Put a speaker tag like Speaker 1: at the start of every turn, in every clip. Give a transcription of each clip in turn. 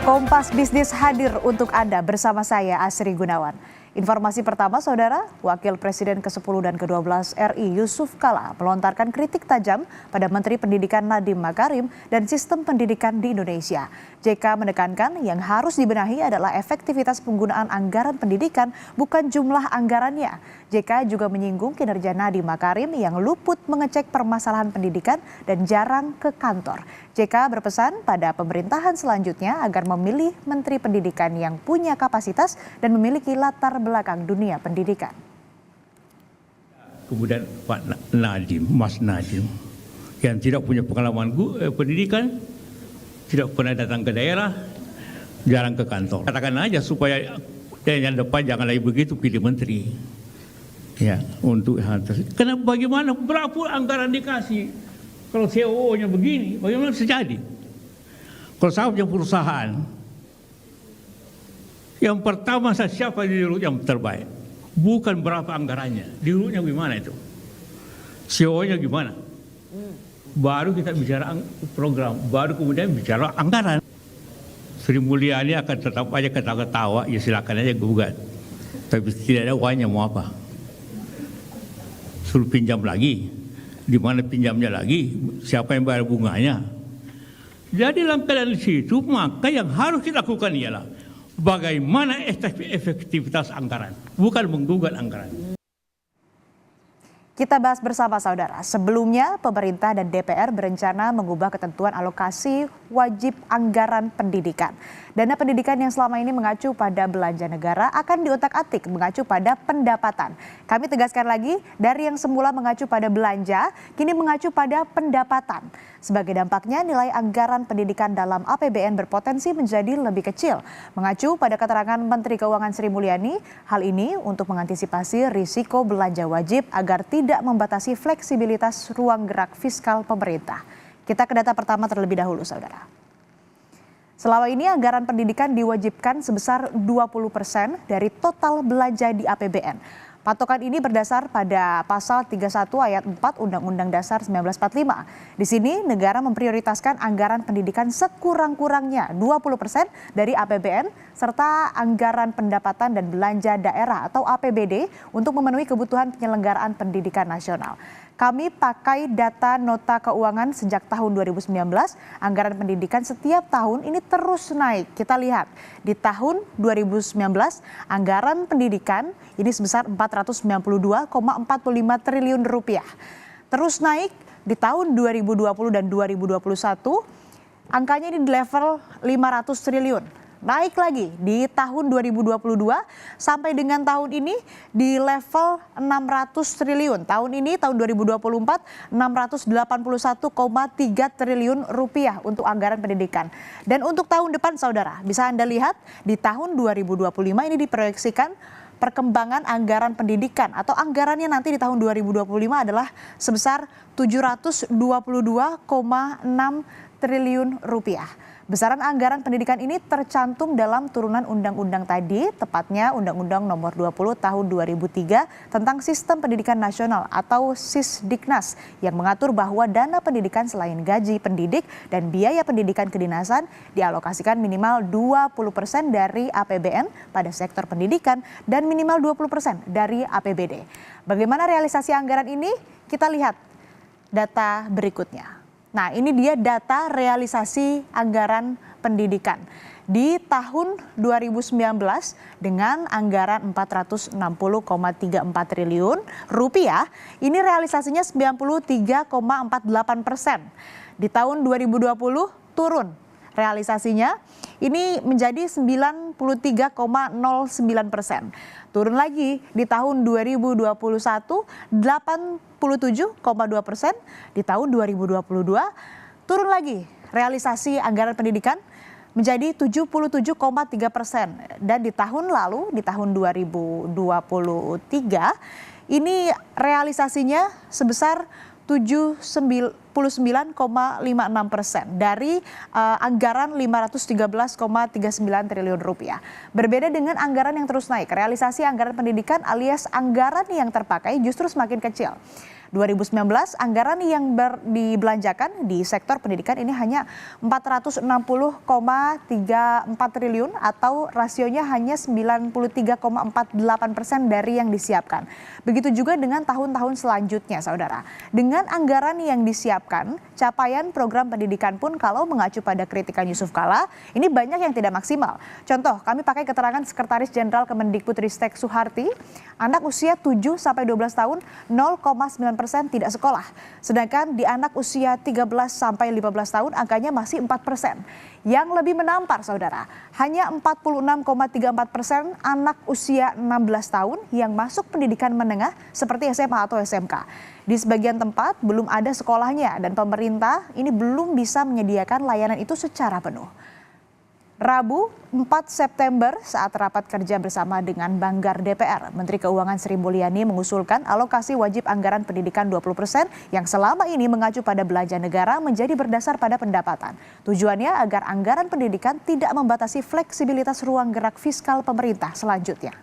Speaker 1: Kompas Bisnis hadir untuk Anda bersama saya Asri Gunawan. Informasi pertama, Saudara, Wakil Presiden ke-10 dan ke-12 RI Yusuf Kala melontarkan kritik tajam pada Menteri Pendidikan Nadiem Makarim dan sistem pendidikan di Indonesia. JK menekankan yang harus dibenahi adalah efektivitas penggunaan anggaran pendidikan, bukan jumlah anggarannya. JK juga menyinggung kinerja Nadiem Makarim yang luput mengecek permasalahan pendidikan dan jarang ke kantor. JK berpesan pada pemerintahan selanjutnya agar memilih Menteri Pendidikan yang punya kapasitas dan memiliki latar belakang dunia pendidikan.
Speaker 2: Kemudian Pak Nadiem, Mas Nadiem, yang tidak punya pengalaman pendidikan, tidak pernah datang ke daerah, jarang ke kantor. Katakan aja supaya yang depan jangan lagi begitu pilih menteri. Ya, untuk karena bagaimana berapa anggaran dikasih? Kalau CEO-nya begini, bagaimana bisa jadi? Kalau saya punya perusahaan, yang pertama saya siapa di dulu yang terbaik? Bukan berapa anggarannya, dulunya gimana itu? CEO-nya gimana? Baru kita bicara program, baru kemudian bicara anggaran. Sri Mulyani akan tetap aja ketawa-ketawa, ya silakan aja gugat. Tapi tidak ada uangnya mau apa? Suruh pinjam lagi, di mana pinjamnya lagi, siapa yang bayar bunganya. Jadi dalam keadaan situ, maka yang harus dilakukan ialah bagaimana efektivitas anggaran, bukan menggugat anggaran.
Speaker 1: Kita bahas bersama Saudara. Sebelumnya, pemerintah dan DPR berencana mengubah ketentuan alokasi wajib anggaran pendidikan. Dana pendidikan yang selama ini mengacu pada belanja negara akan diotak-atik mengacu pada pendapatan. Kami tegaskan lagi, dari yang semula mengacu pada belanja, kini mengacu pada pendapatan. Sebagai dampaknya, nilai anggaran pendidikan dalam APBN berpotensi menjadi lebih kecil. Mengacu pada keterangan Menteri Keuangan Sri Mulyani, hal ini untuk mengantisipasi risiko belanja wajib agar tidak membatasi fleksibilitas ruang gerak fiskal pemerintah. Kita ke data pertama terlebih dahulu, Saudara. Selama ini anggaran pendidikan diwajibkan sebesar 20% dari total belanja di APBN. Patokan ini berdasar pada pasal 31 ayat 4 Undang-Undang Dasar 1945. Di sini negara memprioritaskan anggaran pendidikan sekurang-kurangnya 20% dari APBN serta anggaran pendapatan dan belanja daerah atau APBD untuk memenuhi kebutuhan penyelenggaraan pendidikan nasional. Kami pakai data nota keuangan sejak tahun 2019, anggaran pendidikan setiap tahun ini terus naik. Kita lihat di tahun 2019 anggaran pendidikan ini sebesar 492,45 triliun rupiah. Terus naik di tahun 2020 dan 2021 angkanya ini di level 500 triliun. Naik lagi di tahun 2022 sampai dengan tahun ini di level 600 triliun. Tahun ini, tahun 2024, 681,3 triliun rupiah untuk anggaran pendidikan. Dan untuk tahun depan, Saudara, bisa Anda lihat di tahun 2025 ini diproyeksikan perkembangan anggaran pendidikan atau anggarannya nanti di tahun 2025 adalah sebesar 722,6 triliun rupiah. Besaran anggaran pendidikan ini tercantum dalam turunan undang-undang tadi, tepatnya Undang-Undang Nomor 20 Tahun 2003 tentang Sistem Pendidikan Nasional atau Sisdiknas yang mengatur bahwa dana pendidikan selain gaji pendidik dan biaya pendidikan kedinasan dialokasikan minimal 20% dari APBN pada sektor pendidikan dan minimal 20% dari APBD. Bagaimana realisasi anggaran ini? Kita lihat data berikutnya. Nah, ini dia data realisasi anggaran pendidikan. Di tahun 2019 dengan anggaran 460,34 triliun rupiah, ini realisasinya 93,48%. Di tahun 2020 turun realisasinya ini menjadi 93,09%. Turun lagi di tahun 2021 87,2%, di tahun 2022 turun lagi realisasi anggaran pendidikan menjadi 77,3%, dan di tahun lalu di tahun 2023 ini realisasinya sebesar 79,56% dari anggaran 513,39 triliun rupiah. Berbeda dengan anggaran yang terus naik, realisasi anggaran pendidikan alias anggaran yang terpakai justru semakin kecil. 2019 anggaran yang dibelanjakan di sektor pendidikan ini hanya 460,34 triliun atau rasionya hanya 93,48% dari yang disiapkan. Begitu juga dengan tahun-tahun selanjutnya, saudara. Dengan anggaran yang disiapkan, capaian program pendidikan pun kalau mengacu pada kritikan Yusuf Kala, ini banyak yang tidak maksimal. Contoh, kami pakai keterangan Sekretaris Jenderal Kemendikbudristek Suharti, anak usia 7-12 tahun 0,9% tidak sekolah. Sedangkan di anak usia 13-15 tahun angkanya masih 4%. Yang lebih menampar, saudara, hanya 46,34% anak usia 16 tahun yang masuk pendidikan menengah seperti SMA atau SMK. Di sebagian tempat belum ada sekolahnya dan pemerintah ini belum bisa menyediakan layanan itu secara penuh. Rabu 4 September saat rapat kerja bersama dengan Banggar DPR, Menteri Keuangan Sri Mulyani mengusulkan alokasi wajib anggaran pendidikan 20% yang selama ini mengacu pada belanja negara menjadi berdasar pada pendapatan. Tujuannya agar anggaran pendidikan tidak membatasi fleksibilitas ruang gerak fiskal pemerintah selanjutnya.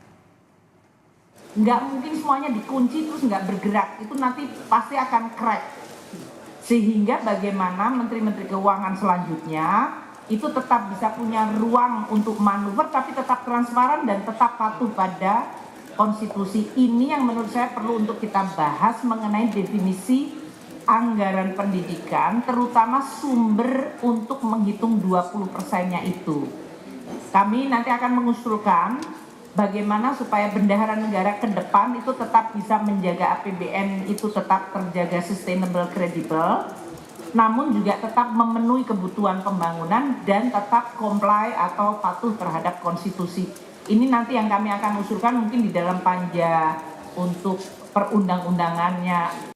Speaker 3: Nggak mungkin semuanya dikunci terus nggak bergerak, itu nanti pasti akan crack. Sehingga bagaimana menteri-menteri keuangan selanjutnya itu tetap bisa punya ruang untuk manuver tapi tetap transparan dan tetap patuh pada konstitusi. Ini yang menurut saya perlu untuk kita bahas mengenai definisi anggaran pendidikan, terutama sumber untuk menghitung 20%-nya itu. Kami nanti akan mengusulkan bagaimana supaya bendahara negara ke depan itu tetap bisa menjaga APBN itu tetap terjaga sustainable, kredibel, namun juga tetap memenuhi kebutuhan pembangunan dan tetap comply atau patuh terhadap konstitusi. Ini nanti yang kami akan usulkan mungkin di dalam panja untuk perundang-undangannya